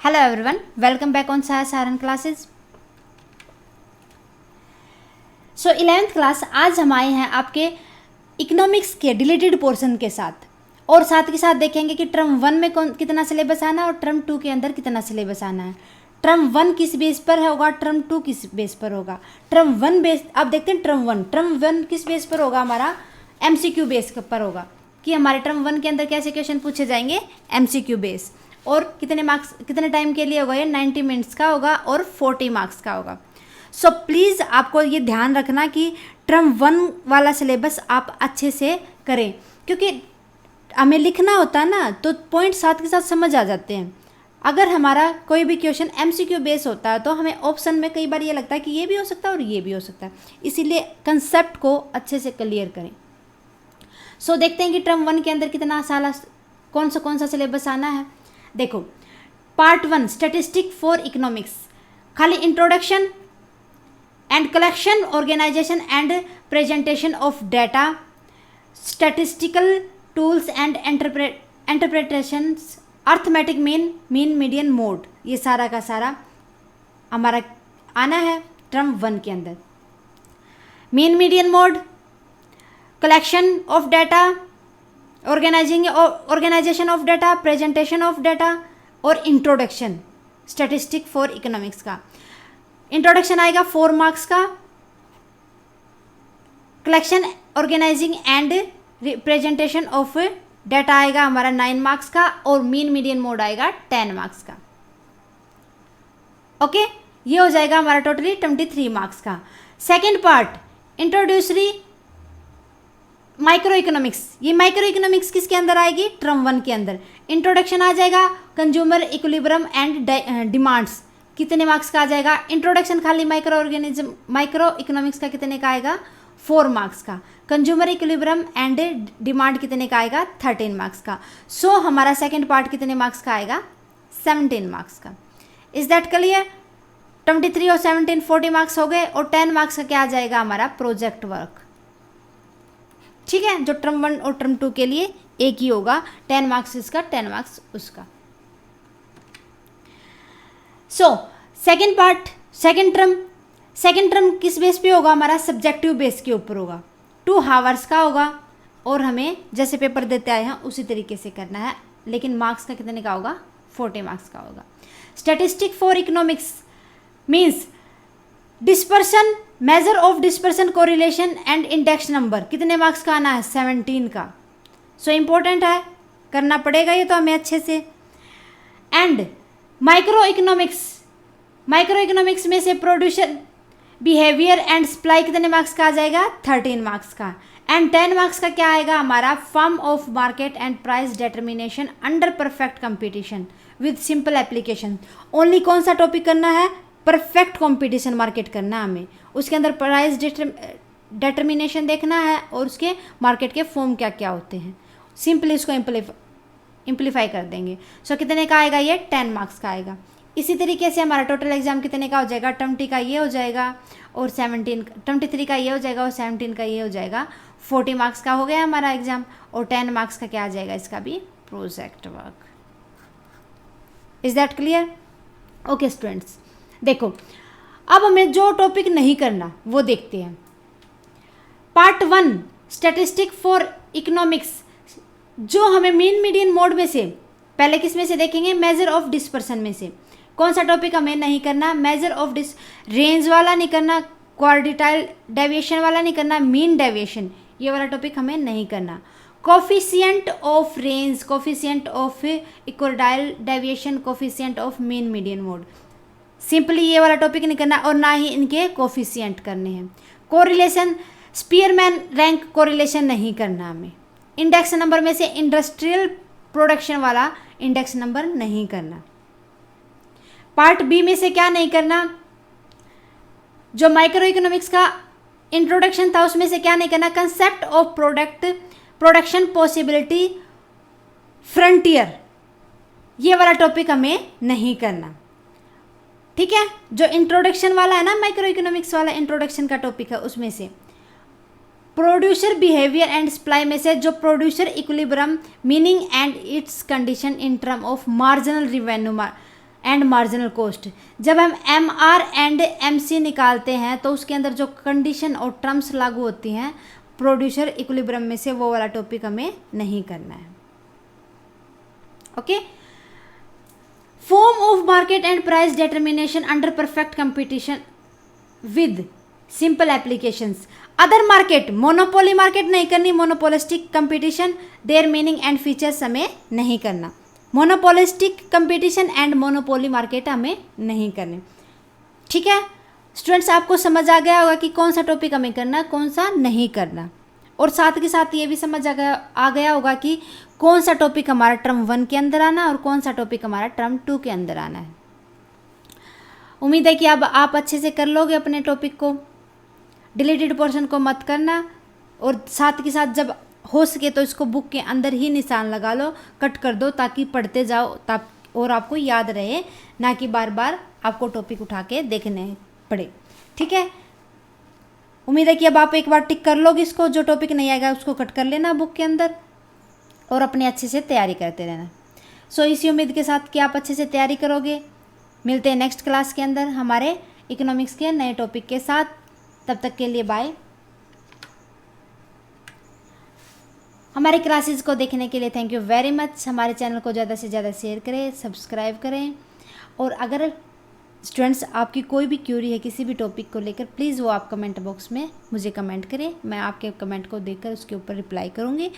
Hello everyone, welcome back on Saya Saran classes. So 11th class आज हम आए हैं आपके इकोनॉमिक्स के डिलीटेड पोर्शन के साथ और साथ के साथ देखेंगे कि टर्म 1 में कितना सिलेबस आना है और टर्म 2 के अंदर कितना सिलेबस आना है। टर्म 1 किस बेस पर होगा, टर्म 2 किस बेस पर होगा। टर्म 1 बेस आप देखते हैं टर्म 1 किस बेस पर होगा, हमारा MCQ बेस पर होगा कि हमारे टर्म 1 के अंदर कैसे क्वेश्चन पूछे जाएंगे, MCQ बेस। और कितने मार्क्स कितने टाइम के लिए होगा, ये 90 मिनट्स का होगा और 40 मार्क्स का होगा। सो प्लीज़ आपको ये ध्यान रखना कि टर्म 1 वाला सिलेबस आप अच्छे से करें, क्योंकि हमें लिखना होता है ना तो पॉइंट साथ के साथ समझ आ जाते हैं। अगर हमारा कोई भी क्वेश्चन MCQ बेस होता है तो हमें ऑप्शन में कई बार ये लगता है कि ये भी हो सकता है और ये भी हो सकता है, इसीलिए कंसेप्ट को अच्छे से क्लियर करें। सो देखते हैं कि टर्म 1 के अंदर कितना साल कौन सा सिलेबस आना है। देखो, पार्ट 1 स्टैटिस्टिक फॉर इकोनॉमिक्स, खाली introduction and collection, organisation and presentation of data, statistical tools and interpretations, arithmetic mean median mode, ये सारा का सारा हमारा आना है टर्म 1 के अंदर। Mean median mode, collection of data, organisation of data, presentation of data और इंट्रोडक्शन स्टैटिस्टिक फॉर इकोनॉमिक्स का। इंट्रोडक्शन आएगा 4 मार्क्स का, collection, organising and presentation of data आएगा हमारा 9 मार्क्स का और मीन मीडियन मोड आएगा 10 मार्क्स का। ओके, ये हो जाएगा हमारा टोटली 23 मार्क्स का। सेकेंड पार्ट इंट्रोड्यूसरी माइक्रो इकोनॉमिक्स, ये माइक्रो इकोनॉमिक्स किसके अंदर आएगी, टर्म 1 के अंदर। इंट्रोडक्शन आ जाएगा कंज्यूमर इक्विलिब्रियम एंड डिमांड्स, कितने मार्क्स का आ जाएगा। इंट्रोडक्शन खाली माइक्रो इकोनॉमिक्स का कितने का आएगा, 4 मार्क्स का। कंज्यूमर इक्विलिब्रियम एंड डिमांड कितने का आएगा, 13 मार्क्स का। सो हमारा सेकेंड पार्ट कितने मार्क्स का आएगा, 17 मार्क्स का। Is that clear. 23 और 17 40 मार्क्स हो गए और 10 मार्क्स का क्या आ जाएगा, हमारा प्रोजेक्ट वर्क। ठीक है, जो टर्म 1 और टर्म 2 के लिए एक ही होगा, 10 मार्क्स इसका 10 मार्क्स उसका। So second part, second term किस बेस पे होगा, हमारा सब्जेक्टिव बेस के ऊपर होगा। 2 हावर्स का होगा और हमें जैसे पेपर देते आए हैं उसी तरीके से करना है, लेकिन मार्क्स का कितने का होगा, 40 मार्क्स का होगा। Statistic for economics means dispersion, measure of dispersion, correlation and index number, कितने मार्क्स का आना है, 17 का। सो इम्पोर्टेंट है, करना पड़ेगा ये तो हमें अच्छे से। एंड माइक्रो इकोनॉमिक्स में से प्रोड्यूसर बिहेवियर एंड सप्लाई कितने मार्क्स का आ जाएगा, 13 मार्क्स का। एंड 10 मार्क्स का क्या आएगा, हमारा form of market and price determination under perfect competition with simple application. Only कौन सा टॉपिक करना है, परफेक्ट कंपटीशन मार्केट करना है हमें, उसके अंदर प्राइस डिटर्मिनेशन देखना है और उसके मार्केट के फॉर्म क्या क्या होते हैं। सिंपली इसको इम्प्लीफाई कर देंगे। सो कितने का आएगा, ये 10 मार्क्स का आएगा। इसी तरीके से हमारा टोटल एग्जाम कितने का हो जाएगा, टर्म 2 का ये हो जाएगा और 23 का ये हो जाएगा और 17 का ये हो जाएगा। 40 मार्क्स का हो गया हमारा एग्जाम और 10 मार्क्स का क्या आ जाएगा, इसका भी project work. Is that clear. Okay students, देखो अब हमें जो टॉपिक नहीं करना वो देखते हैं। पार्ट 1 स्टैटिस्टिक फॉर इकोनॉमिक्स, जो हमें मीन मीडियन मोड में से पहले किस में से देखेंगे, मेजर ऑफ डिस्पर्सन में से कौन सा टॉपिक हमें नहीं करना, मेजर ऑफ रेंज वाला नहीं करना, क्वार्टिटाइल डेविएशन वाला नहीं करना, मीन डेविएशन ये वाला टॉपिक हमें नहीं करना। Coefficient of range, coefficient of quartile deviation, coefficient of mean median mode, simply ये वाला टॉपिक नहीं करना और ना ही इनके कोफिशिएंट करने हैं। कोरिलेशन, स्पीयरमैन रैंक कोरिलेशन नहीं करना हमें। इंडेक्स नंबर में से इंडस्ट्रियल प्रोडक्शन वाला इंडेक्स नंबर नहीं करना। पार्ट बी में से क्या नहीं करना, जो माइक्रो इकोनॉमिक्स का इंट्रोडक्शन था उसमें से क्या नहीं करना, concept of production possibility frontier, ये वाला टॉपिक हमें नहीं करना। ठीक है, जो इंट्रोडक्शन वाला है ना, माइक्रो इकोनॉमिक्स वाला इंट्रोडक्शन का टॉपिक है, उसमें से प्रोड्यूसर बिहेवियर एंड सप्लाई में से जो producer equilibrium meaning and it's condition in term of marginal and marginal cost. जब हम MR एंड MC निकालते हैं तो उसके अंदर जो कंडीशन और टर्म्स लागू होती हैं प्रोड्यूसर इक्विलिब्रियम में से, वो वाला टॉपिक हमें नहीं करना है। Okay. Form of market and price determination under perfect competition with simple applications. Other market, monopoly market नहीं करनी, monopolistic competition, there meaning and features हमें नहीं करना। Monopolistic competition and monopoly market हमें नहीं करने। ठीक है स्टूडेंट्स, आपको समझ आ गया होगा कि कौन सा टॉपिक हमें करना, कौन सा नहीं करना, और साथ के साथ ये भी समझ आ गया होगा कि कौन सा टॉपिक हमारा टर्म 1 के अंदर आना और कौन सा टॉपिक हमारा टर्म 2 के अंदर आना है। उम्मीद है कि अब आप अच्छे से कर लोगे अपने टॉपिक को, डिलीटेड पोर्शन को मत करना, और साथ के साथ जब हो सके तो इसको बुक के अंदर ही निशान लगा लो, कट कर दो, ताकि पढ़ते जाओ और आपको याद रहे, ना कि बार बार आपको टॉपिक उठा के देखने पड़े। ठीक है, उम्मीद है कि अब आप एक बार टिक कर लोगे इसको, जो टॉपिक नहीं आएगा उसको कट कर लेना बुक के अंदर और अपने अच्छे से तैयारी करते रहना। सो इसी उम्मीद के साथ कि आप अच्छे से तैयारी करोगे, मिलते हैं नेक्स्ट क्लास के अंदर हमारे इकोनॉमिक्स के नए टॉपिक के साथ। तब तक के लिए बाय। हमारे क्लासेस को देखने के लिए थैंक यू वेरी मच। हमारे चैनल को ज़्यादा से ज़्यादा शेयर करें, सब्सक्राइब करें, और अगर स्टूडेंट्स आपकी कोई भी क्यूरी है किसी भी टॉपिक को लेकर, प्लीज़ वो आप कमेंट बॉक्स में मुझे कमेंट करें, मैं आपके कमेंट को देखकर उसके ऊपर रिप्लाई करूँगी।